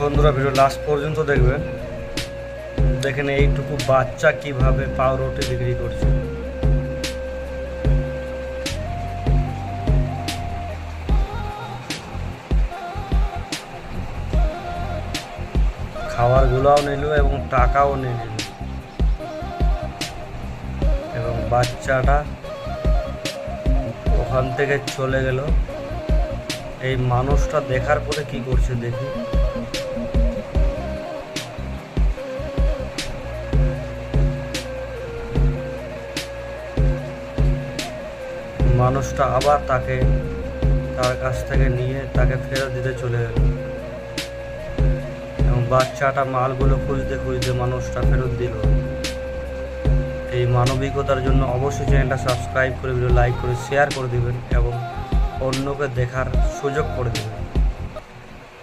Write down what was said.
বন্ধুরা video last পর্যন্ত দেখবেন। দেখেন এইটুকু বাচ্চা কিভাবে পাউরুটি বিক্রি করছে। খাবারগুলোও নিল এবং টাকাও নিয়ে নিল এবং বাচ্চাটা ওখান থেকে চলে গেল। এই মানুষটা দেখার পরে কি করছে দেখি। মানুষটা আবার তার কাছ থেকে নিয়ে তাকে ফেরত দিতে চলে গেল এবং বাচ্চাটা মালগুলো খুঁজতে খুঁজতে মানুষটা ফেরত দিল। এই মানবিকতার জন্য অবশ্যই চ্যানেলটা সাবস্ক্রাইব করে ভিডিও লাইক করে শেয়ার করে দিবেন এবং অন্যকে দেখার সুযোগ করে দেবেন।